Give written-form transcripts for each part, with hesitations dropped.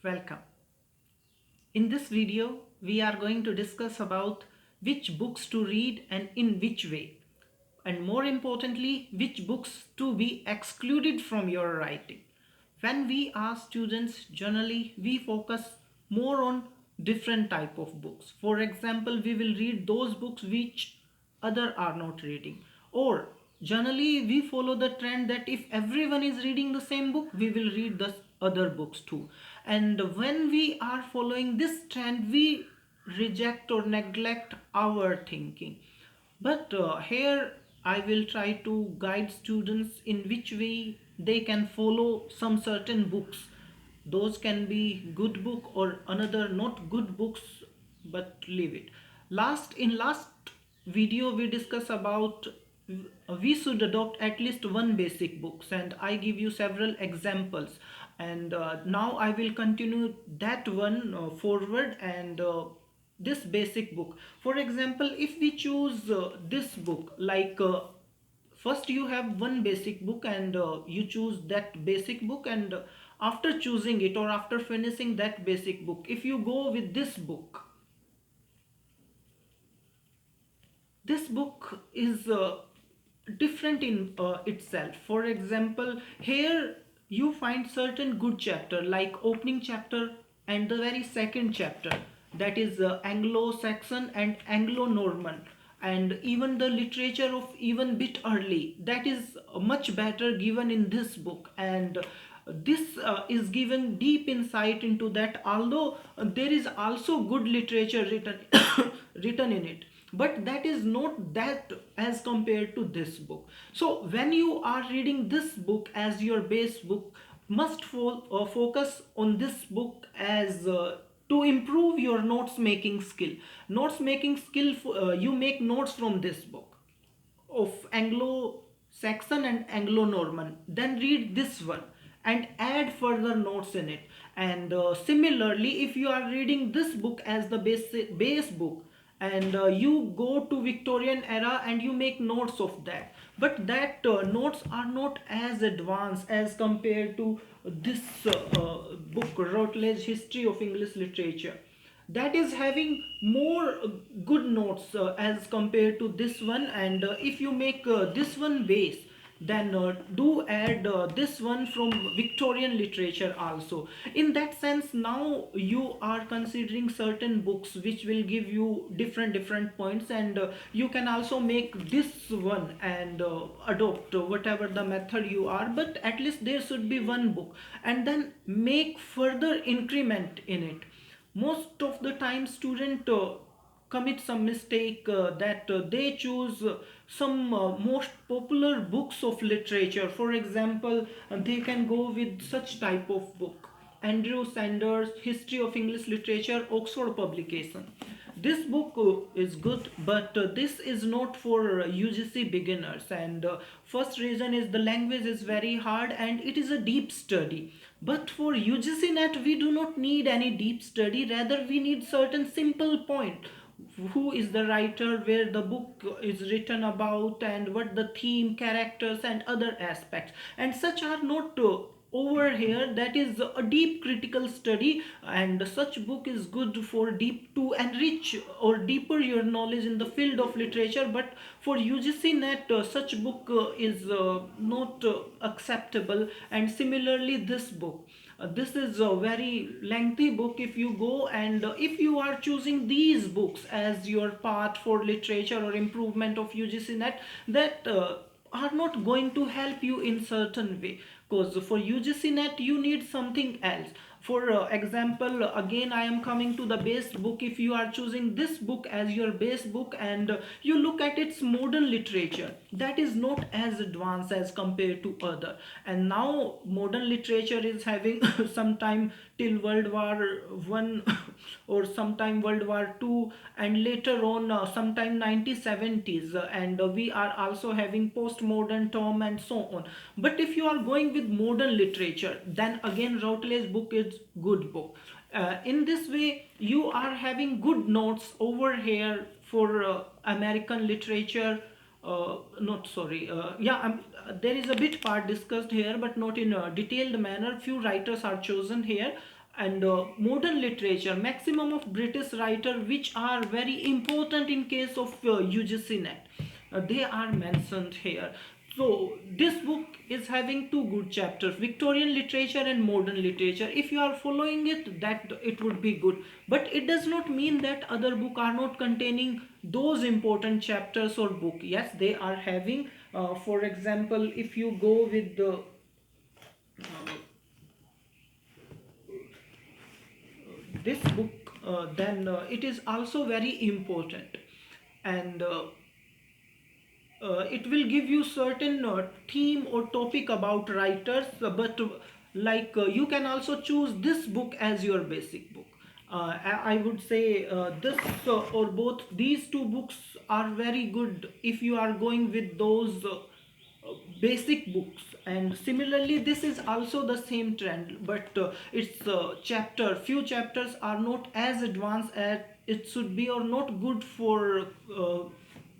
Welcome. In this video, we are going to discuss about which books to read and in which way. And more importantly, which books to be excluded from your writing. When we ask students, generally we focus more on different type of books. For example, we will read those books which other are not reading, or generally we follow the trend that if everyone is reading the same book, we will read the other books too. And when we are following this trend, we reject or neglect our thinking. But here I will try to guide students in which way they can follow some certain books. Those can be good book or another not good books, but leave it. Last video we discuss about we should adopt at least one basic books, and I give you several examples. And now I will continue that one forward, and this basic book. For example, if we choose this book, like first you have one basic book, and you choose that basic book, and after choosing it or after finishing that basic book, if you go with this book is different in itself. For example, here you find certain good chapter like opening chapter and the very second chapter, that is Anglo-Saxon and Anglo-Norman, and even the literature of even bit early, that is much better given in this book. And this is given deep insight into that, although there is also good literature written written in it, but that is not that as compared to this book. So when you are reading this book as your base book, must focus on this book as to improve your notes making skill. You make notes from this book of Anglo-Saxon and Anglo-Norman, then read this one and add further notes in it. And similarly, if you are reading this book as the base book, and you go to Victorian era and you make notes of that, but that notes are not as advanced as compared to this book, Routledge History of English Literature, that is having more good notes as compared to this one. And if you make this one base, then do add this one from Victorian literature also. In that sense, now you are considering certain books which will give you different points, and you can also make this one and adopt whatever the method you are, but at least there should be one book, and then make further increment in it. Most of the time student commit some mistake that they choose some most popular books of literature. For example, they can go with such type of book: Andrew Sanders History of English Literature, Oxford publication. This book is good, but this is not for UGC beginners. And first reason is the language is very hard and it is a deep study. But for UGC net, we do not need any deep study. Rather, we need certain simple point: who is the writer, where the book is written about, and what the theme, characters, and other aspects. And such are not over here. That is a deep critical study, and such book is good for deep to enrich or deeper your knowledge in the field of literature. But for UGC net, such book is not acceptable. And similarly, this is a very lengthy book. If you go and if you are choosing these books as your path for literature or improvement of UGC net, that are not going to help you in certain way, because for UGC net you need something else. For example, again I am coming to the base book. If you are choosing this book as your base book and you look at its modern literature, that is not as advanced as compared to other. And now modern literature is having sometime till World War One or sometime World War Two, and later on sometime 1970s, and we are also having postmodern Tom and so on. But if you are going with modern literature, then again Routledge book is good book. In this way, you are having good notes over here for American literature. Not sorry, yeah, there is a bit part discussed here, but not in a detailed manner. Few writers are chosen here. and modern literature, maximum of British writer which are very important in case of UGC net, they are mentioned here. So this book is having two good chapters, Victorian literature and modern literature. If you are following it, that it would be good, but it does not mean that other book are not containing those important chapters or book. Yes, they are having, for example, if you go with the this book, then it is also very important, and it will give you certain theme or topic about writers, but like you can also choose this book as your basic book. I would say this or both these two books are very good if you are going with those basic books. And similarly this is also the same trend, but its chapter few chapters are not as advanced as it should be, or not good for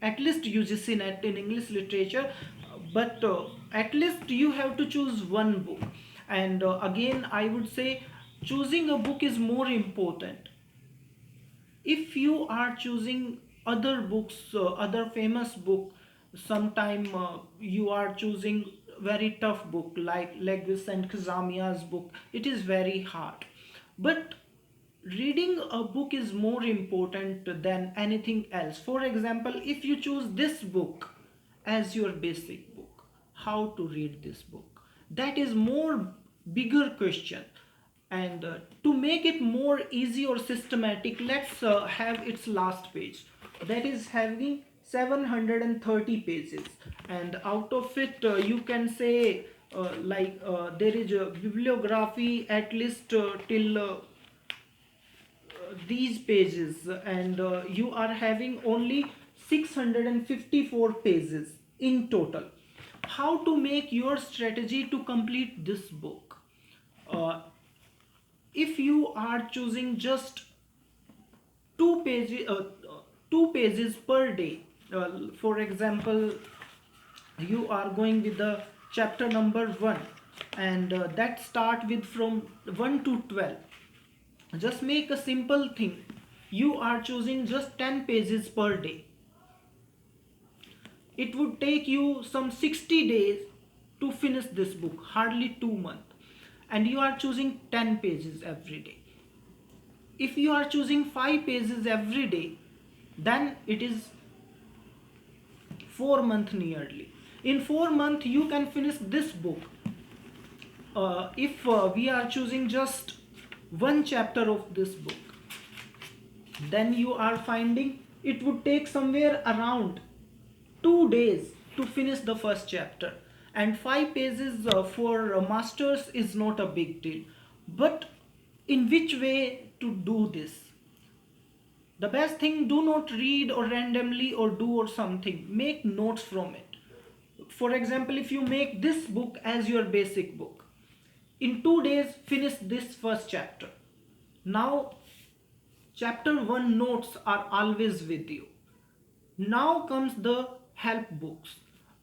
at least UGC net in English literature. But at least you have to choose one book. And again I would say choosing a book is more important. If you are choosing other books, other famous book, sometime you are choosing very tough book like Legis and Kazamia's book, it is very hard. But reading a book is more important than anything else. For example, if you choose this book as your basic book, how to read this book, that is more bigger question. And to make it more easy or systematic, let's have its last page, that is having 730 pages. And out of it you can say there is a bibliography at least till these pages, and you are having only 654 pages in total. How to make your strategy to complete this book? uh, if you are choosing just two pages two pages per day, for example, you are going with the chapter number 1, and that start with from 1 to 12. Just make a simple thing, you are choosing just 10 pages per day. It would take you some 60 days to finish this book, hardly 2 months, and you are choosing 10 pages every day. If you are choosing 5 pages every day, then it is 4 months nearly. In 4 months you can finish this book. If we are choosing just one chapter of this book, then you are finding it would take somewhere around 2 days to finish the first chapter. And 5 pages for masters is not a big deal. But in which way to do this? The best thing, do not read or randomly or do or something, make notes from it. For example, if you make this book as your basic book, in 2 days finish this first chapter. Now chapter 1 notes are always with you. Now comes the help books,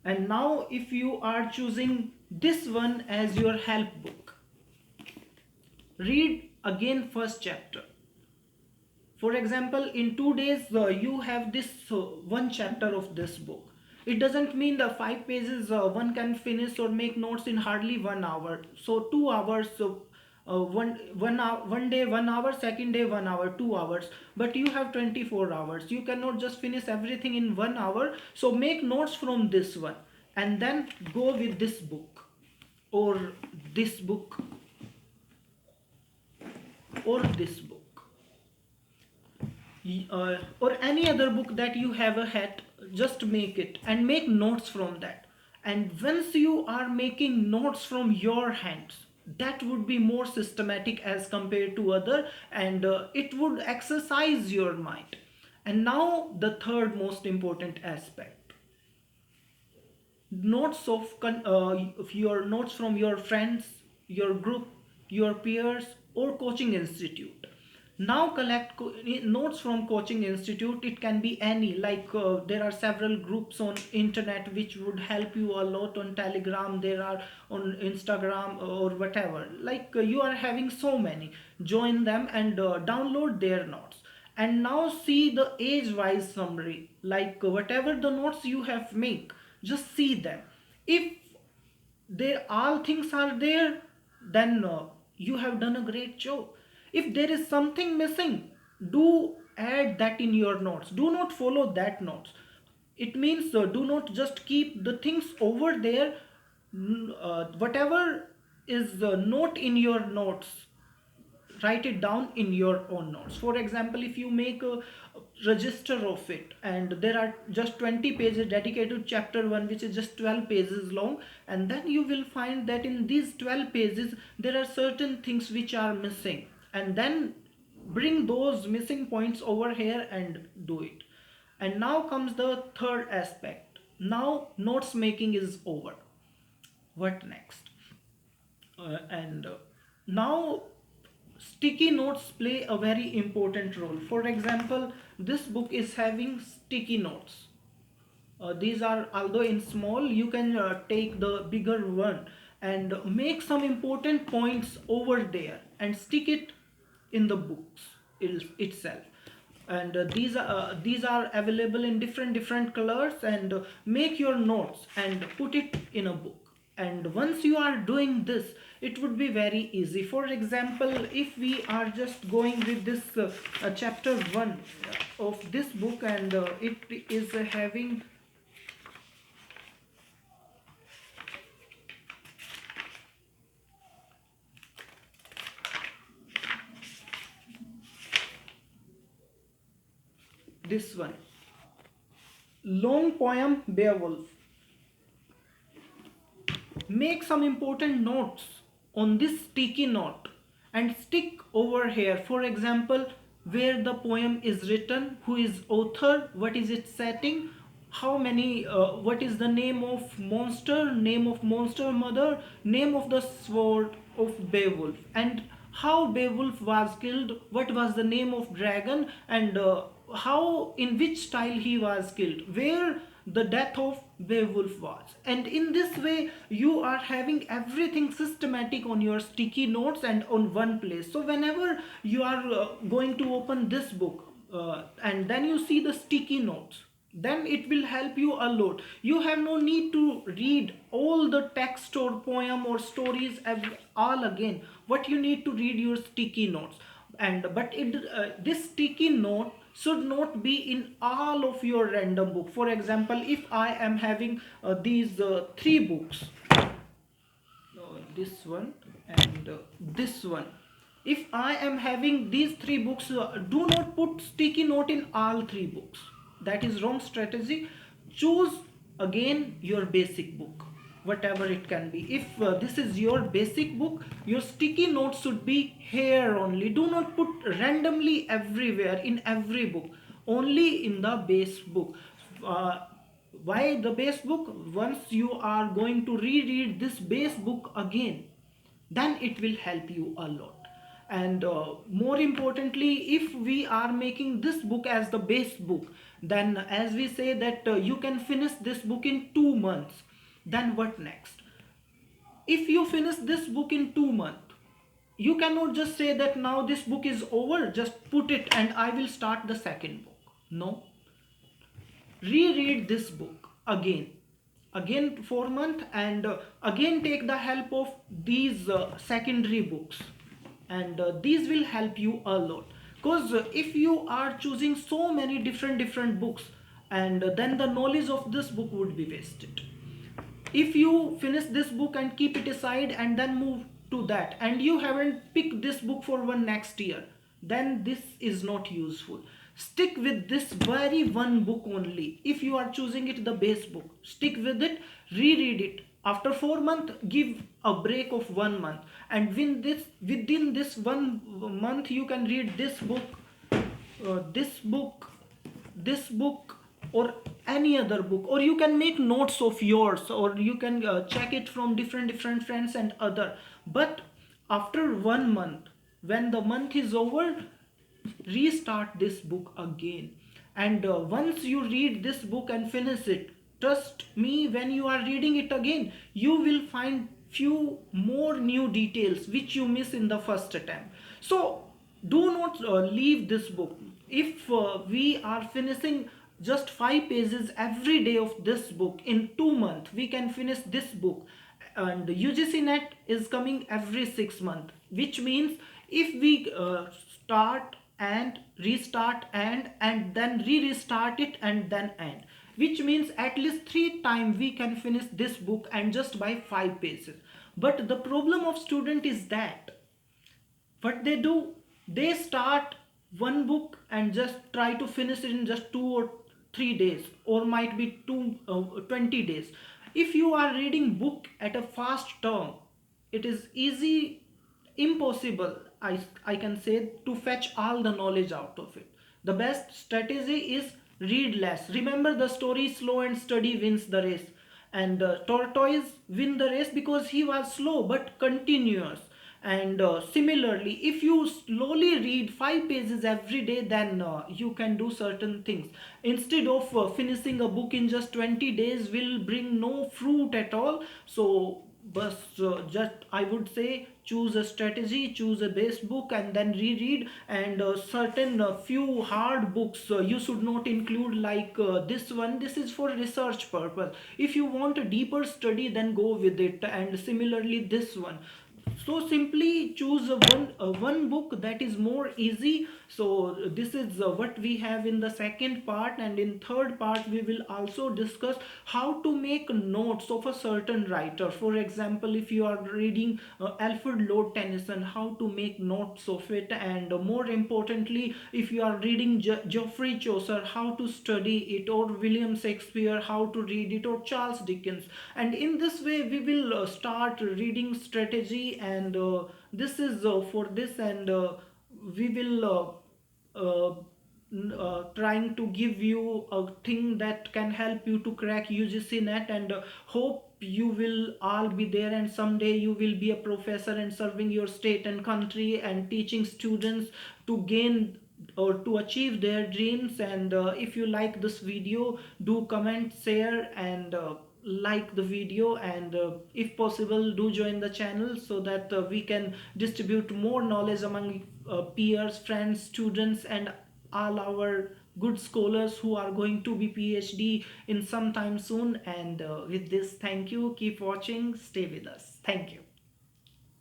and now if you are choosing this one as your help book, read again first chapter. For example, in 2 days you have this one chapter of this book. It doesn't mean the 5 pages one can finish or make notes in hardly 1 hour. So 2 hours, one hour, one day 1 hour, second day 1 hour, 2 hours. But you have 24 hours. You cannot just finish everything in 1 hour. So make notes from this one, and then go with this book, or this book, or this book, or any other book that you have a hat. Just make it and make notes from that. And once you are making notes from your hands, that would be more systematic as compared to other, and it would exercise your mind. And now the third most important aspect, notes of your notes from your friends, your group, your peers, or coaching institute. Now collect notes from coaching institute. It can be any, like there are several groups on internet which would help you a lot. On Telegram there are, on Instagram or whatever, like you are having so many. Join them and download their notes. And now see the age wise summary, like whatever the notes you have make, just see them. If there all things are there, then you have done a great job. If there is something missing, do add that in your notes. Do not follow that notes. It means do not just keep the things over there. Whatever is note in your notes, write it down in your own notes. For example, if you make a register of it and there are just 20 pages dedicated to chapter 1, which is just 12 pages long, and then you will find that in these 12 pages there are certain things which are missing, and then bring those missing points over here and do it. And now comes the third aspect. Now notes making is over. What next? And Now sticky notes play a very important role. For example, this book is having sticky notes. These are, although in small, you can take the bigger one and make some important points over there and stick it in the books itself. And these are available in different colors, and make your notes and put it in a book. And once you are doing this, it would be very easy. For example, if we are just going with this chapter 1 of this book, and it is having this one, long poem Beowulf. Make some important notes on this sticky note and stick over here. For example, where the poem is written, who is author, what is its setting, how many what is the name of monster, name of monster mother, name of the sword of Beowulf, and how Beowulf was killed, what was the name of dragon, and how, in which style he was killed, where the death of Beowulf was. And in this way you are having everything systematic on your sticky notes and on one place. So whenever you are going to open this book and then you see the sticky notes, then it will help you a lot. You have no need to read all the text or poem or stories all again. What you need to read your sticky notes. And but this sticky note should not be in all of your random book. For example, if I am having these three books, this one and this one, if I am having these three books, do not put sticky note in all three books. That is wrong strategy. Choose again your basic book, whatever it can be. If this is your basic book, your sticky notes should be here only. Do not put randomly everywhere in every book, only in the base book. uh, why the base book? Once you are going to reread this base book again, then it will help you a lot. And more importantly, if we are making this book as the base book, then as we say that you can finish this book in 2 months, then what next? If you finish this book in 2 months, you cannot just say that now this book is over, just put it and I will start the second book. No, reread this book again 4 months, and again take the help of these secondary books, and these will help you a lot. Because if you are choosing so many different books, and then the knowledge of this book would be wasted. If you finish this book and keep it aside and then move to that, and you haven't picked this book for one next year, then this is not useful. Stick with this very one book only. If you are choosing it the base book, stick with it, reread it. After 4 months, give a break of 1 month, and within this 1 month you can read this book, this book, this book, or any other book. Or you can make notes of yours, or you can check it from different friends and other. But after 1 month, when the month is over, restart this book again. And once you read this book and finish it, trust me, when you are reading it again, you will find few more new details which you miss in the first attempt. So do not leave this book. If we are finishing just 5 pages every day of this book in 2 months, we can finish this book. And UGC net is coming every 6 months, which means if we start and restart and then restart it and then end, which means at least 3 times we can finish this book and just by 5 pages. But the problem of student is that what they do, they start one book and just try to finish it in just 2 or 3 days, or might be 20 days. If you are reading book at a fast term, it is easy, impossible, I can say, to fetch all the knowledge out of it. The best strategy is read less. Remember the story, slow and steady wins the race. And the tortoise win the race because he was slow but continuous. And similarly, if you slowly read 5 pages every day, then you can do certain things. Instead of finishing a book in just 20 days will bring no fruit at all. So but just I would say, choose a strategy, choose a base book and then reread. And certain few hard books you should not include, like this one. This is for research purpose. If you want a deeper study, then go with it. And similarly this one. So simply choose one book that is more easy. So this is what we have in the second part. And in third part we will also discuss how to make notes of a certain writer. For example, if you are reading Alfred Lord Tennyson, how to make notes of it. And more importantly, if you are reading Geoffrey Chaucer, how to study it. Or William Shakespeare, how to read it. Or Charles Dickens. And in this way we will start reading strategy. And this is for this. And we will trying to give you a thing that can help you to crack UGC net. And hope you will all be there, and someday you will be a professor and serving your state and country and teaching students to gain or to achieve their dreams. And if you like this video, do comment, share, and like the video. And if possible, do join the channel so that we can distribute more knowledge among peers, friends, students, and all our good scholars who are going to be PhD in some time soon. And with this, thank you, keep watching, stay with us, thank you.